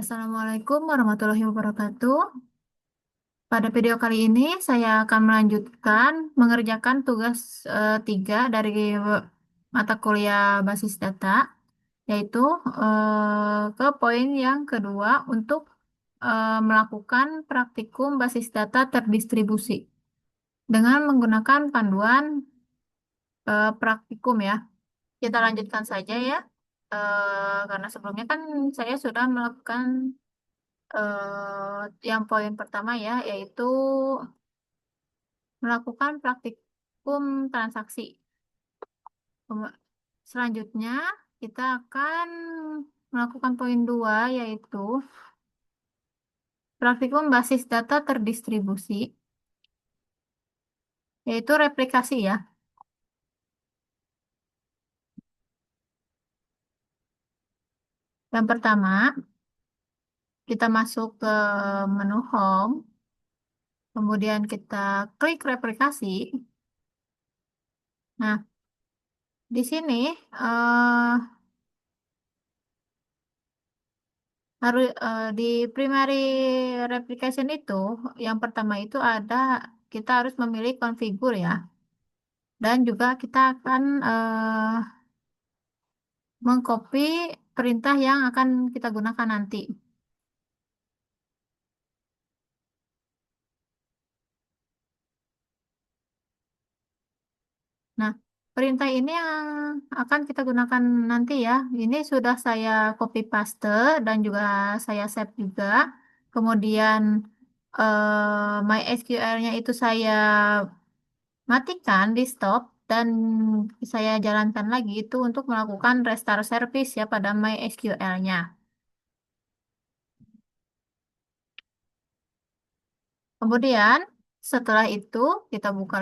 Assalamualaikum warahmatullahi wabarakatuh. Pada video kali ini saya akan melanjutkan mengerjakan tugas 3 dari mata kuliah basis data, yaitu ke poin yang kedua untuk melakukan praktikum basis data terdistribusi dengan menggunakan panduan praktikum ya. Kita lanjutkan saja ya. Karena sebelumnya kan saya sudah melakukan yang poin pertama ya, yaitu melakukan praktikum transaksi. Pem- Selanjutnya, kita akan melakukan poin 2 yaitu praktikum basis data terdistribusi, yaitu replikasi ya. Yang pertama, kita masuk ke menu Home, kemudian kita klik replikasi. Nah, di sini eh, harus di primary replication itu, yang pertama itu ada kita harus memilih konfigur ya, dan juga kita akan mengcopy perintah yang akan kita gunakan nanti. Nah, perintah ini yang akan kita gunakan nanti ya. Ini sudah saya copy paste dan juga saya save juga. Kemudian MySQL-nya itu saya matikan di stop dan saya jalankan lagi itu untuk melakukan restart service ya pada MySQL-nya. Kemudian setelah itu kita buka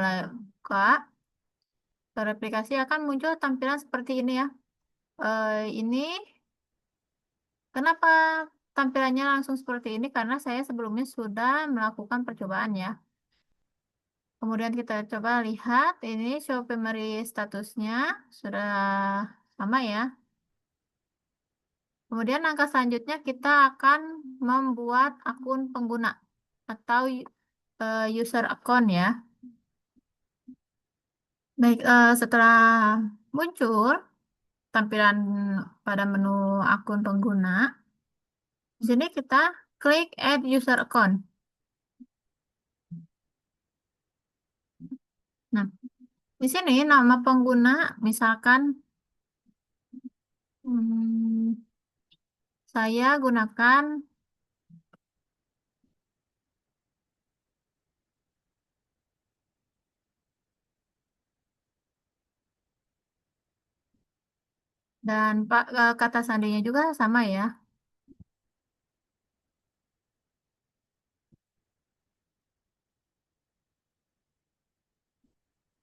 replikasi akan muncul tampilan seperti ini ya. Ini kenapa tampilannya langsung seperti ini? Karena saya sebelumnya sudah melakukan percobaan ya. Kemudian kita coba lihat ini show primary statusnya sudah sama ya. Kemudian langkah selanjutnya kita akan membuat akun pengguna atau user account ya. Baik, setelah muncul tampilan pada menu akun pengguna, di sini kita klik Add User Account. Nah, di sini nama pengguna misalkan hmm, saya gunakan dan kata sandinya juga sama ya.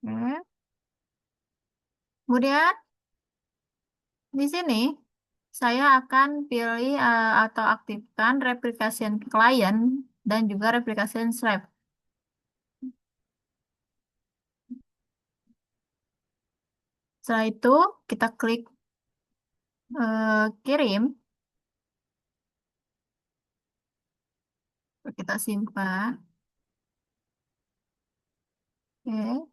Oke. Kemudian di sini saya akan pilih atau aktifkan replication client dan juga replication slave. Setelah itu kita klik kirim, kita simpan. Oke.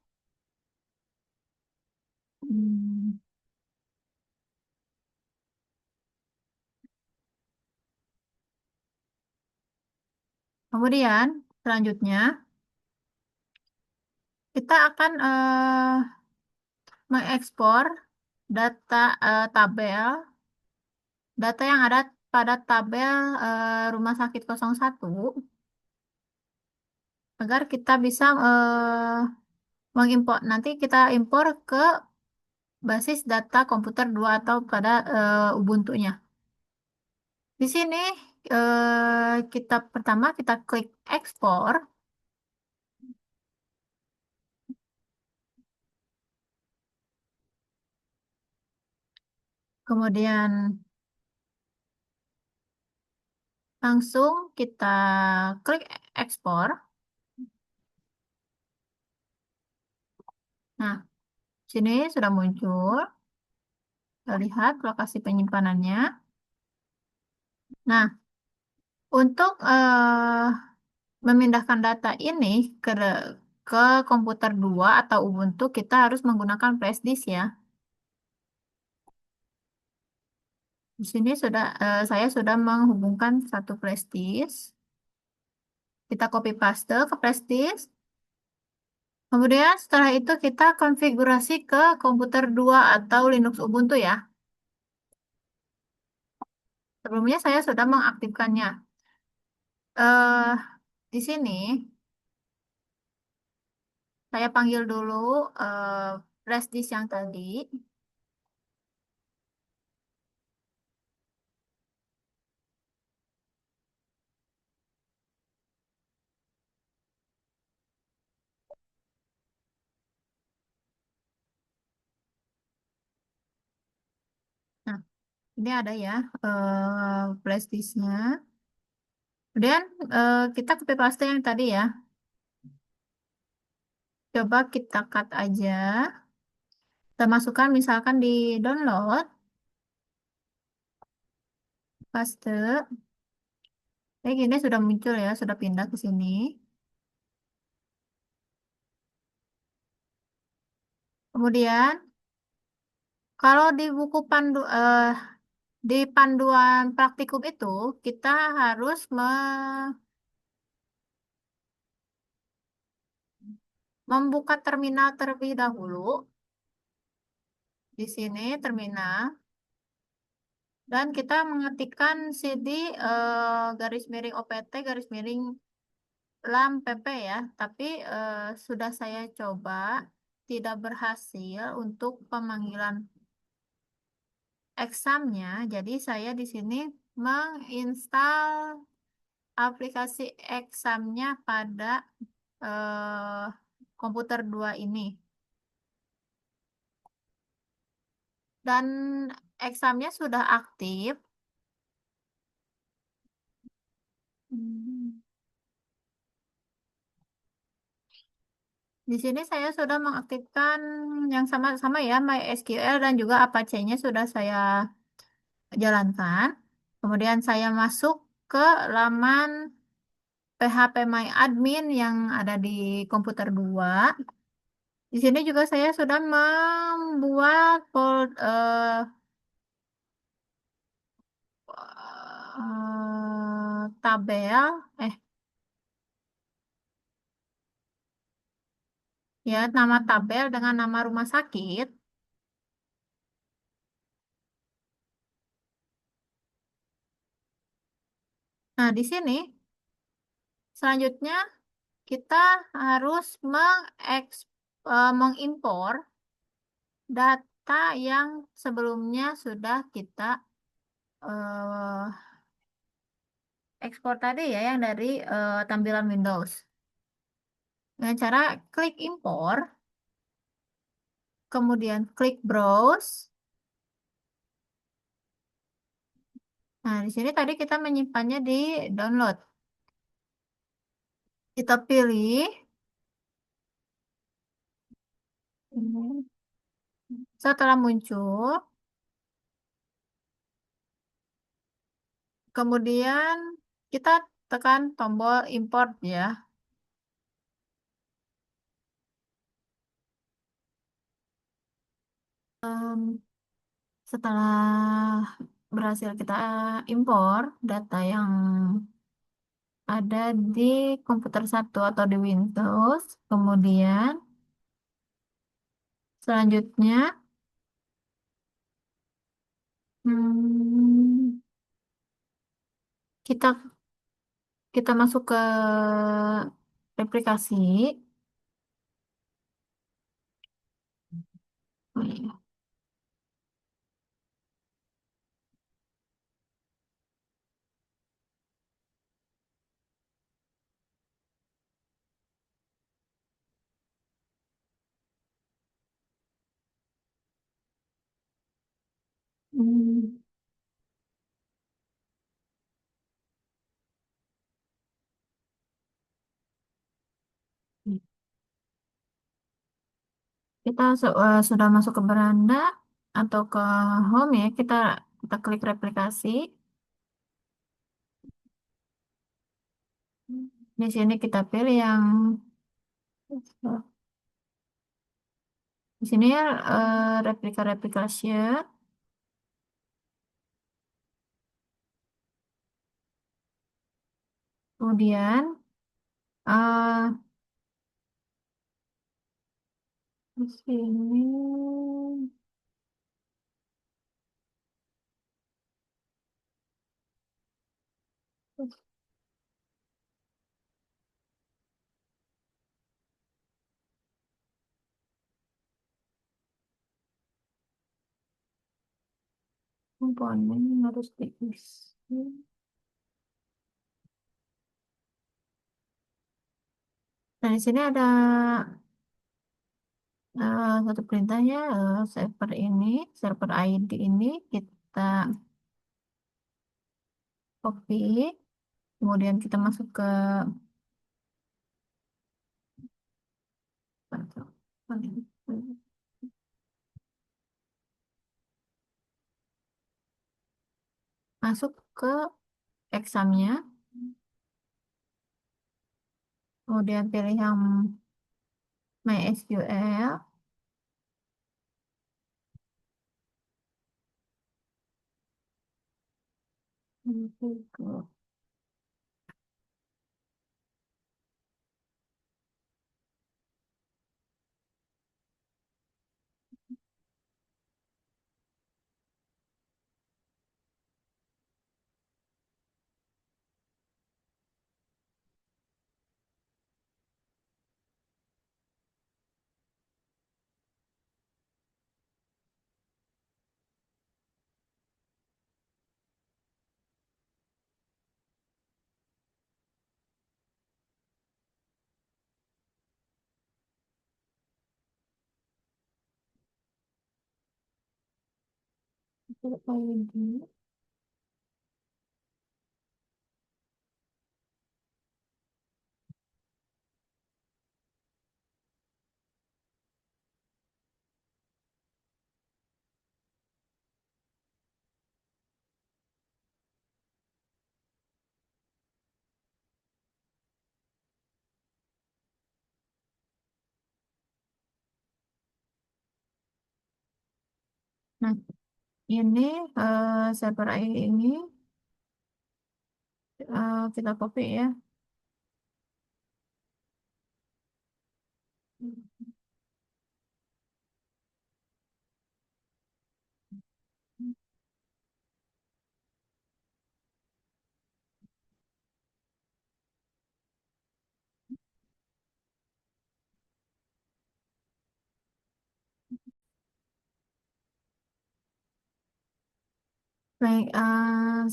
Hmm. Kemudian selanjutnya kita akan mengekspor data data yang ada pada tabel Rumah Sakit 01 agar kita bisa mengimpor, nanti kita impor ke basis data komputer 2 atau pada Ubuntu-nya. Di sini kita pertama kita klik ekspor, kemudian langsung kita klik ekspor. Nah, sini sudah muncul. Kita lihat lokasi penyimpanannya. Nah, Untuk memindahkan data ini ke komputer 2 atau Ubuntu, kita harus menggunakan flash disk ya. Di sini saya sudah menghubungkan satu flash disk. Kita copy paste ke flash disk. Kemudian setelah itu kita konfigurasi ke komputer 2 atau Linux Ubuntu ya. Sebelumnya saya sudah mengaktifkannya. eh di sini saya panggil dulu eh, flash disk yang tadi. Nah, ini ada ya flash disknya. Kemudian kita copy paste yang tadi ya. Coba kita cut aja. Kita masukkan misalkan di download, paste. Kayak gini sudah muncul ya, sudah pindah ke sini. Kemudian kalau di buku di panduan praktikum itu kita harus membuka terminal terlebih dahulu. Di sini terminal dan kita mengetikkan cd garis miring opt garis miring lam pp ya. Tapi sudah saya coba tidak berhasil untuk pemanggilan examnya. Jadi saya di sini menginstal aplikasi examnya pada eh, komputer 2 ini. Dan examnya sudah aktif. Hmm. Di sini saya sudah mengaktifkan yang sama-sama ya, MySQL dan juga Apache-nya sudah saya jalankan. Kemudian saya masuk ke laman phpMyAdmin yang ada di komputer 2. Di sini juga saya sudah membuat tabel, eh ya nama tabel dengan nama rumah sakit. Nah, di sini selanjutnya kita harus mengimpor data yang sebelumnya sudah kita eh, ekspor tadi ya, yang dari tampilan Windows. Dengan cara klik impor, kemudian klik browse. Nah, di sini tadi kita menyimpannya di download. Kita pilih. Hmm. Setelah muncul, kemudian kita tekan tombol import ya. Setelah berhasil kita impor data yang ada di komputer satu atau di Windows, kemudian selanjutnya hmm, kita kita masuk ke replikasi. Oh, iya. Hmm, kita sudah masuk ke beranda atau ke home ya, kita klik replikasi. Di sini kita pilih yang di sini ya replika share. Kemudian eh di sini komponen harus diisi. Nah, di sini ada satu perintahnya server ID ini kita copy, kemudian kita masuk ke masuk ke examnya, kemudian pilih yang MySQL. Nah, ini server ID ini kita copy ya. Baik,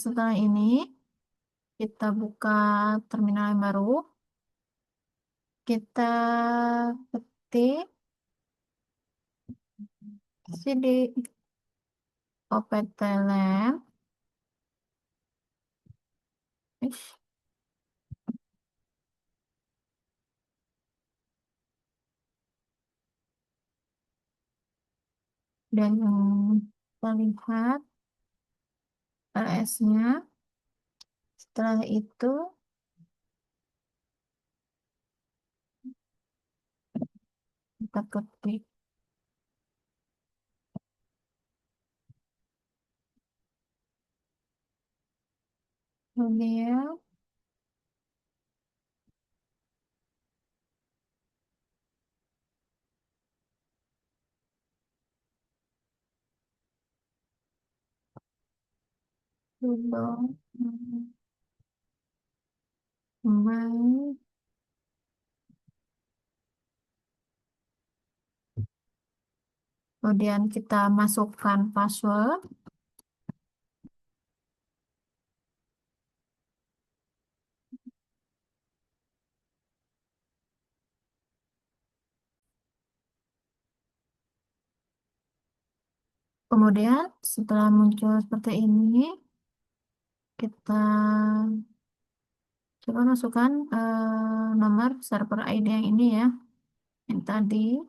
setelah ini kita buka terminal yang baru. Kita ketik cd optlm dan kita lihat ls-nya. Setelah itu kita ketik kemudian Google My. Kemudian kita masukkan password. Kemudian setelah muncul seperti ini, kita coba masukkan nomor server ID yang ini ya, yang tadi.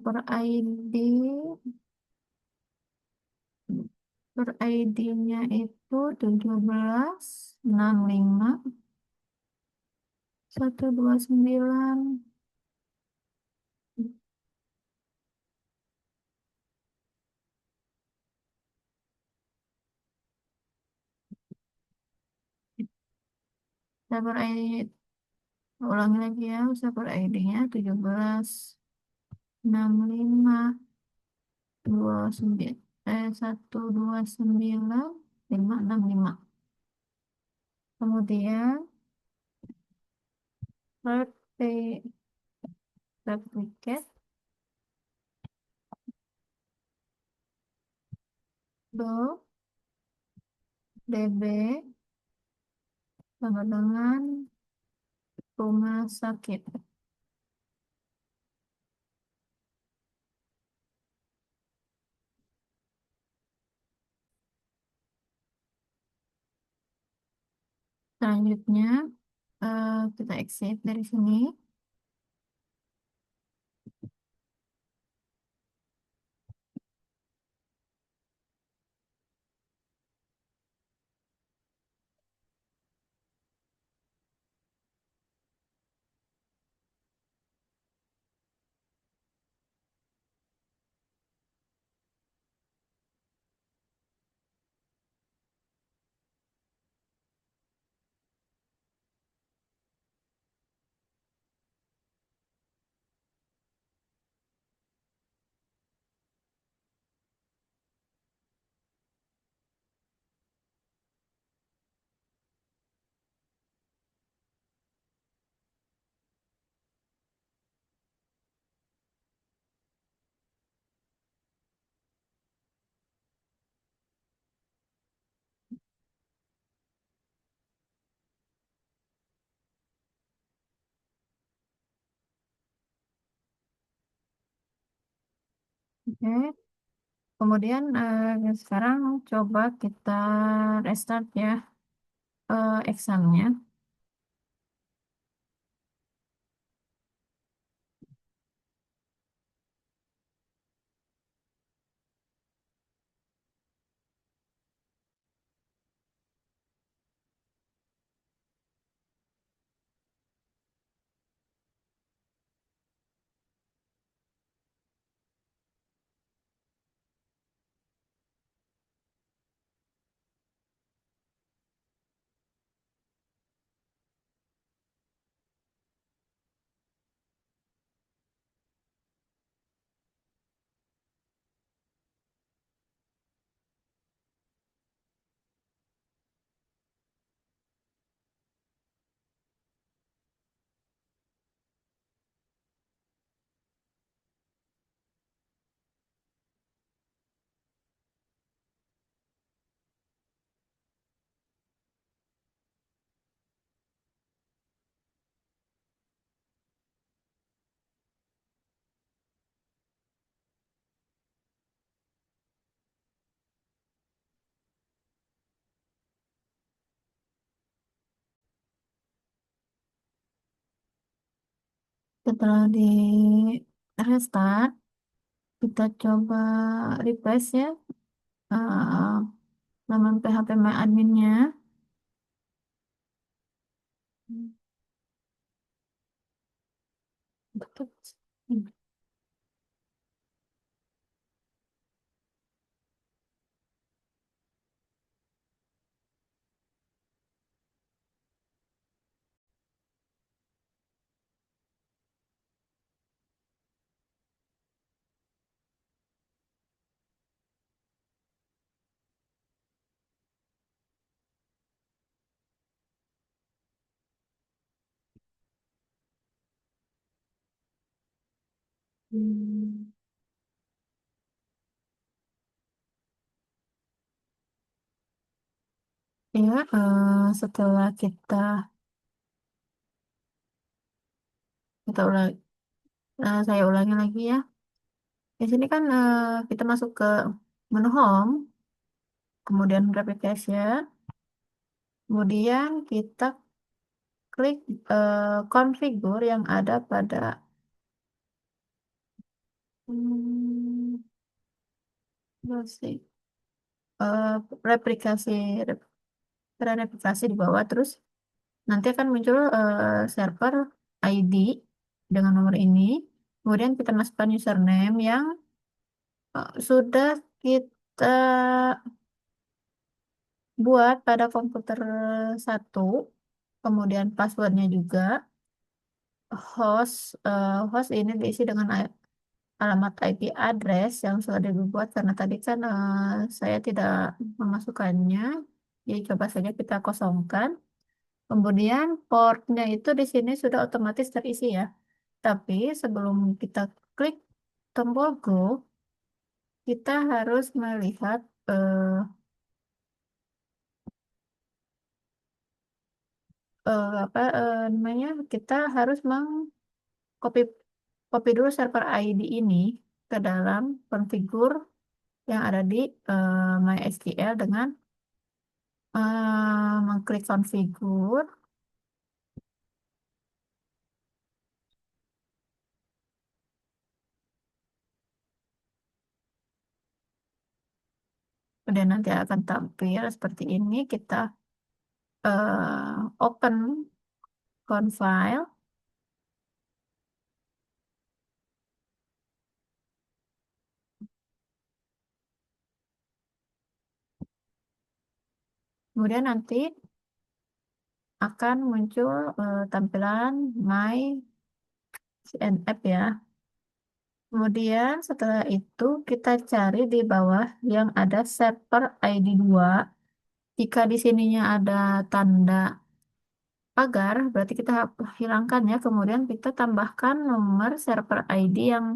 per ID, per ID-nya itu 1765 129. Saya per ID, ulangi lagi ya, saya per ID-nya 1765 Kemudian third ticket do DB sama dengan rumah sakit. Selanjutnya kita exit dari sini. Oke. Kemudian sekarang coba kita restart ya examnya. Setelah di restart, kita coba refresh ya laman PHP My adminnya. Betul. Hmm. Ya, setelah kita ulang, saya ulangi lagi ya. Di sini kan kita masuk ke menu home, kemudian graphic ya. Kemudian kita klik configure yang ada pada Hmm, let's see. Eh, replikasi, replikasi di bawah, terus nanti akan muncul server ID dengan nomor ini. Kemudian kita masukkan username yang sudah kita buat pada komputer satu. Kemudian passwordnya juga. Host ini diisi dengan alamat IP address yang sudah dibuat karena tadi kan saya tidak memasukkannya. Jadi coba saja kita kosongkan. Kemudian portnya itu di sini sudah otomatis terisi ya. Tapi sebelum kita klik tombol Go, kita harus melihat apa namanya? Kita harus mengcopy copy dulu server ID ini ke dalam konfigur yang ada di MySQL dengan mengklik konfigur. Kemudian nanti akan tampil seperti ini. Kita open confile. Kemudian nanti akan muncul tampilan My CNF ya. Kemudian setelah itu kita cari di bawah yang ada server ID 2. Jika di sininya ada tanda pagar, berarti kita hilangkan ya. Kemudian kita tambahkan nomor server ID yang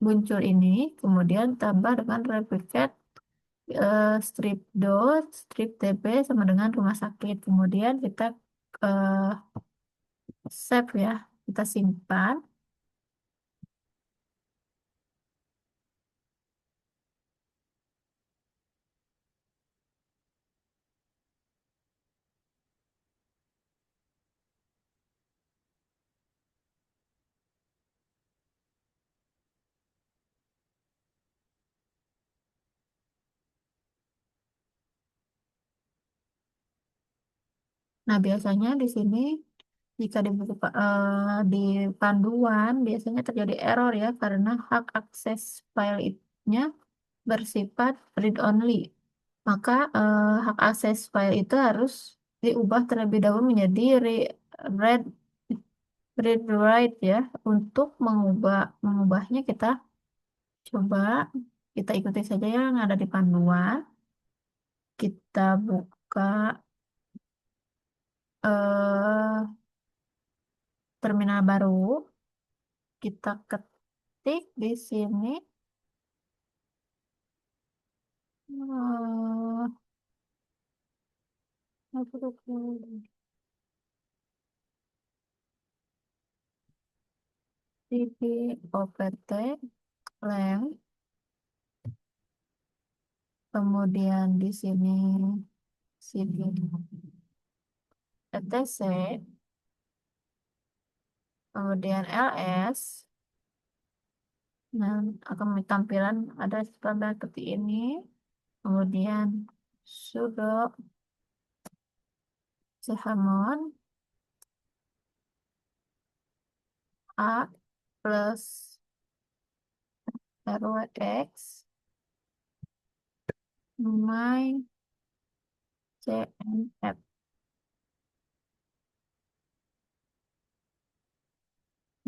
muncul ini. Kemudian tambah dengan replicate strip dot, strip TP sama dengan rumah sakit. Kemudian kita eh, save ya. Kita simpan. Nah, biasanya di sini jika di buku di panduan biasanya terjadi error ya karena hak akses file-nya bersifat read only. Maka hak akses file itu harus diubah terlebih dahulu menjadi read read write ya. Untuk mengubahnya kita coba kita ikuti saja yang ada di panduan. Kita buka eh, terminal baru. Kita ketik di sini eh, apa tuh? cp opt lang, kemudian di sini cd etc, kemudian ls. Nah, akan tampilan ada standar seperti ini. Kemudian sudo chmon a plus rwx my cnf.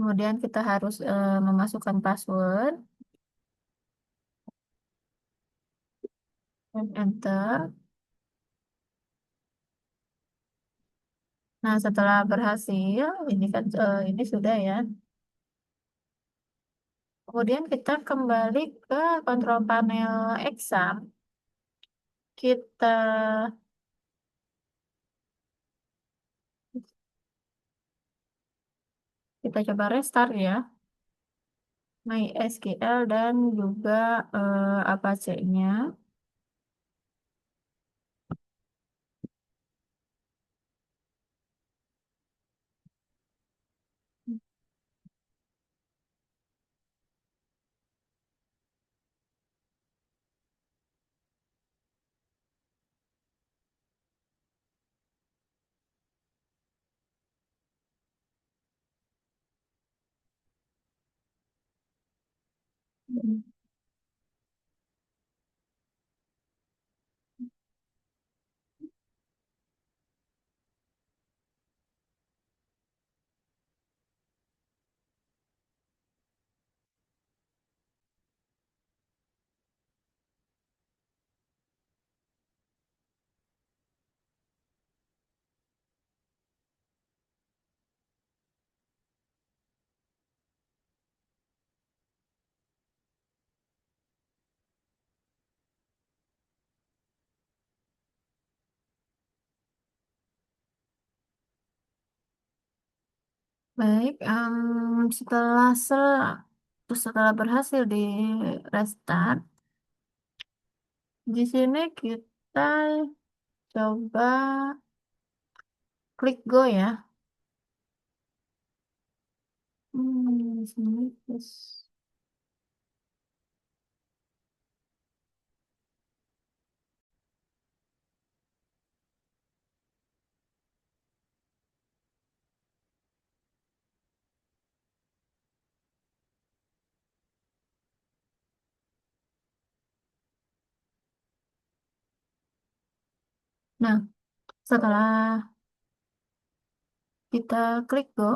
Kemudian kita harus memasukkan password dan enter. Nah, setelah berhasil, ini kan ini sudah ya. Kemudian kita kembali ke kontrol panel exam. Kita kita coba restart ya, MySQL dan juga Apache-nya. Baik, setelah berhasil di restart, di sini kita coba klik go ya. Di sini terus. Nah, setelah kita klik go,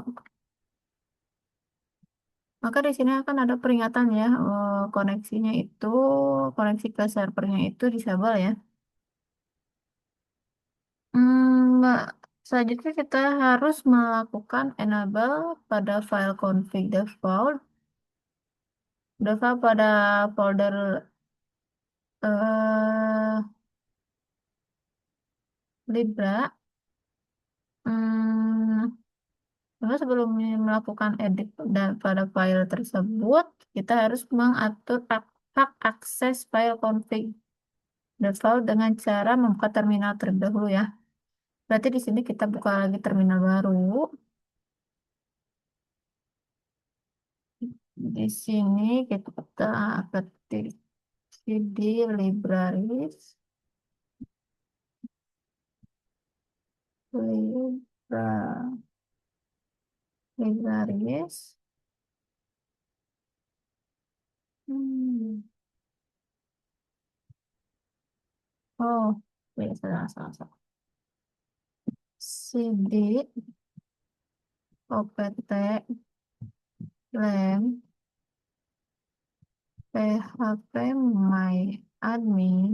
maka di sini akan ada peringatan ya, koneksi ke servernya itu disable ya. Nah, selanjutnya kita harus melakukan enable pada file config default pada folder eh, Libra. Hmm, Lalu sebelum melakukan edit dan pada file tersebut, kita harus mengatur hak akses file config default dengan cara membuka terminal terlebih dahulu ya. Berarti di sini kita buka lagi terminal baru. Di sini kita ketik cd libraries, libra, libraries. Hmm. Oh, ya, salah. cd opt lam php my admin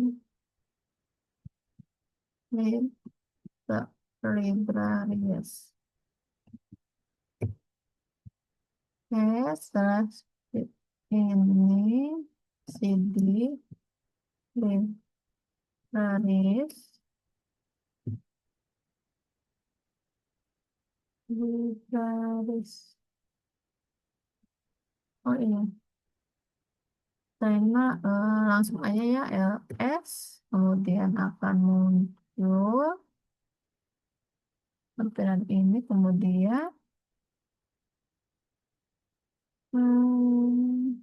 lib libraries. Oke, setelah ini cd libraries, libraries. Oh iya, saya langsung aja ya ls, kemudian akan muncul tampilan ini, kemudian hmm,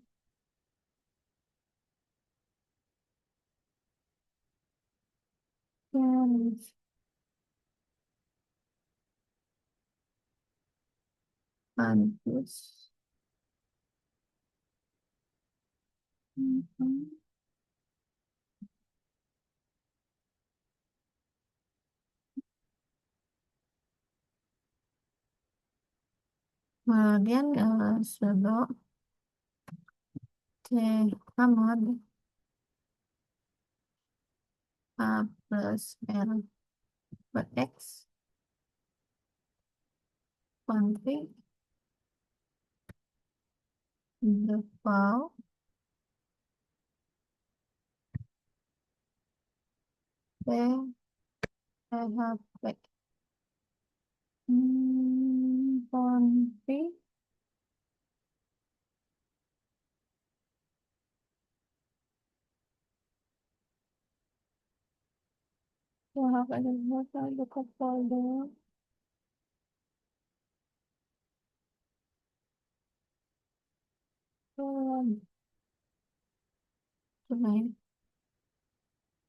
yes, bagus. Mhm. Kemudian sudo chmod a plus r x config default php. Config php default buka folder. Coba ya.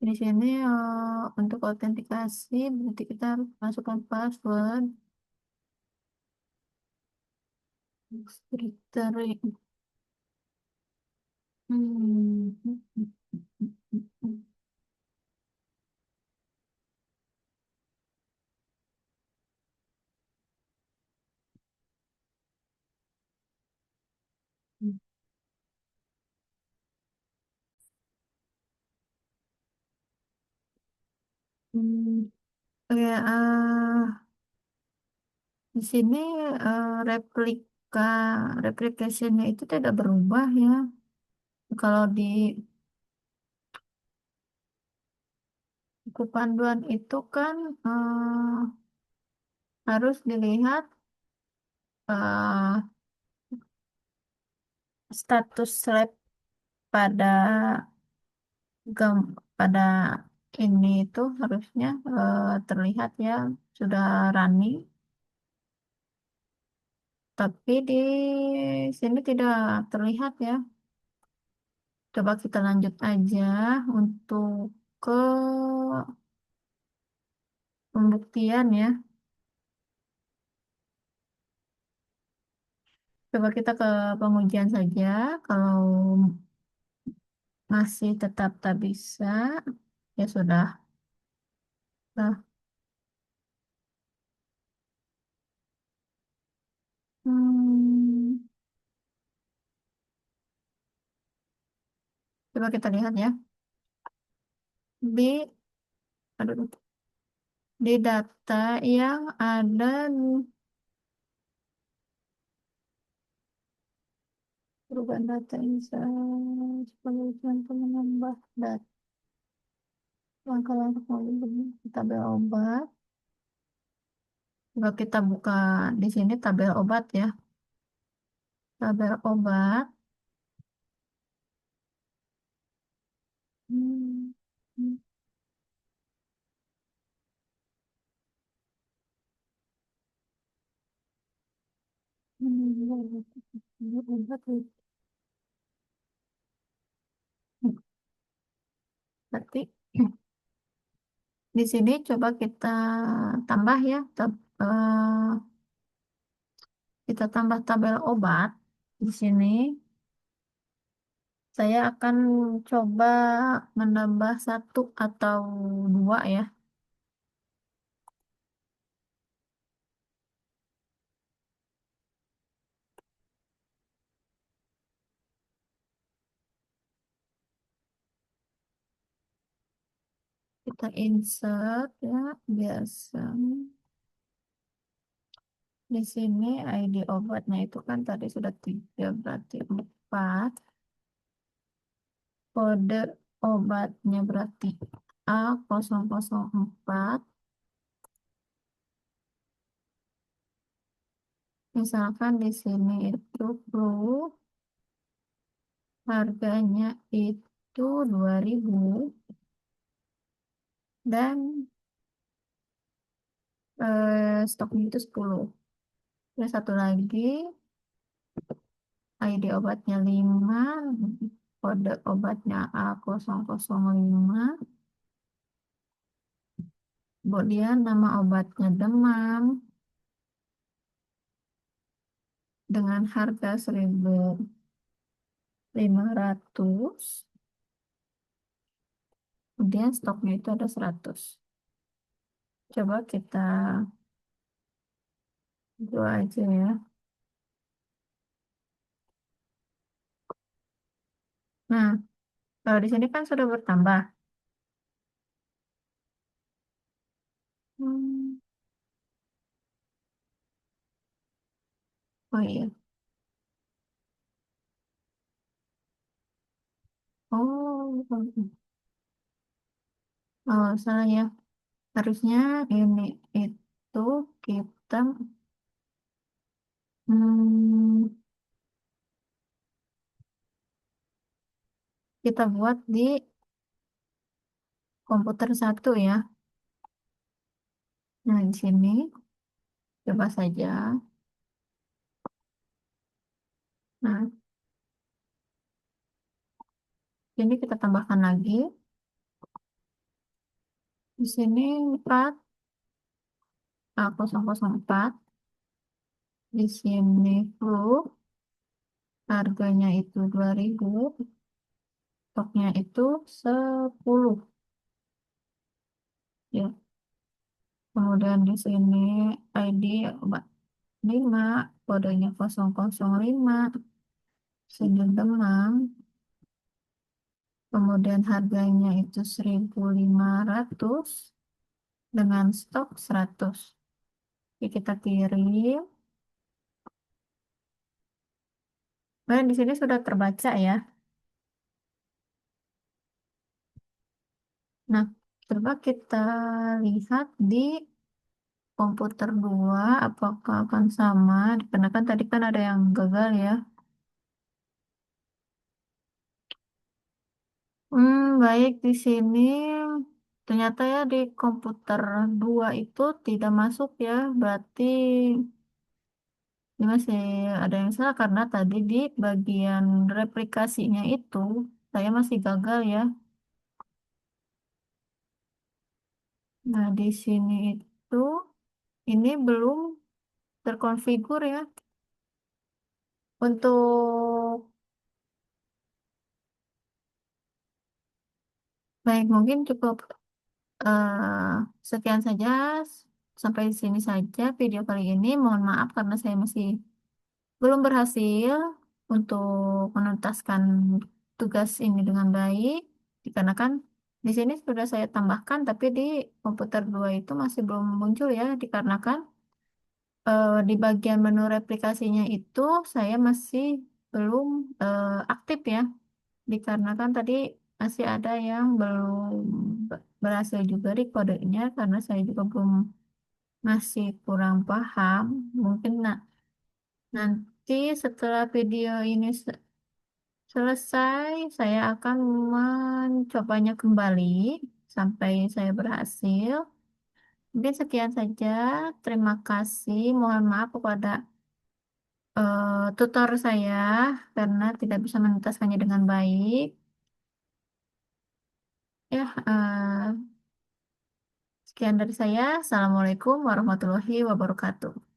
Di sini untuk autentikasi berarti kita harus masukkan password strictly. Hmm. Hmm. Ya, di sini replika replicationnya itu tidak berubah ya. Kalau di buku panduan itu kan harus dilihat eh, status lab pada pada ini itu harusnya terlihat ya sudah running, tapi di sini tidak terlihat ya. Coba kita lanjut aja untuk ke pembuktian ya. Coba kita ke pengujian saja. Kalau masih tetap tak bisa, ya sudah. Nah, hmm, coba kita lihat ya. Di, aduh, di data yang ada perubahan data ini sebagai contoh menambah data langkah-langkah pengambilan tabel obat. Coba kita buka di sini tabel obat ya. Tabel obat. Hmm, hmm, obat. Berarti di sini coba kita tambah ya, kita tambah tabel obat. Di sini saya akan coba menambah satu atau dua ya. Kita insert ya, biasa. Di sini ID obatnya itu kan tadi sudah tiga, berarti empat. Kode obatnya berarti A004. Misalkan di sini itu flu, harganya itu 2000 dan stoknya itu 10. Terus satu lagi, ID obatnya 5, kode obatnya A005, kemudian nama obatnya demam dengan harga 1500, kemudian stoknya itu ada 100. Coba kita dua aja ya. Nah, kalau di sini kan sudah bertambah. Hmm, oh iya. Oh, oh salah ya. Harusnya ini itu kita hmm, kita buat di komputer satu ya. Nah, di sini coba saja. Nah, ini kita tambahkan lagi. Di sini 4 A004. Di sini flu, harganya itu 2000. stoknya itu 10 ya. Kemudian di sini ID obat 5, kodenya 005, sini demam. Kemudian harganya itu 1.500 dengan stok 100. Oke, kita kirim. Nah, di sini sudah terbaca ya. Nah, coba kita lihat di komputer 2 apakah akan sama. Karena kan tadi kan ada yang gagal ya. Baik di sini. Ternyata ya di komputer 2 itu tidak masuk ya. Berarti ini masih ada yang salah karena tadi di bagian replikasinya itu saya masih gagal ya. Nah, di sini itu ini belum terkonfigur ya. Untuk baik mungkin cukup sekian saja sampai di sini saja video kali ini. Mohon maaf karena saya masih belum berhasil untuk menuntaskan tugas ini dengan baik, dikarenakan di sini sudah saya tambahkan, tapi di komputer 2 itu masih belum muncul ya, dikarenakan di bagian menu replikasinya itu saya masih belum aktif ya, dikarenakan tadi masih ada yang belum berhasil juga di kodenya, karena saya juga belum masih kurang paham. Mungkin nanti setelah video ini selesai, saya akan mencobanya kembali sampai saya berhasil. Mungkin sekian saja. Terima kasih. Mohon maaf kepada tutor saya karena tidak bisa menuntaskannya dengan baik. Ya, sekian dari saya. Assalamualaikum warahmatullahi wabarakatuh.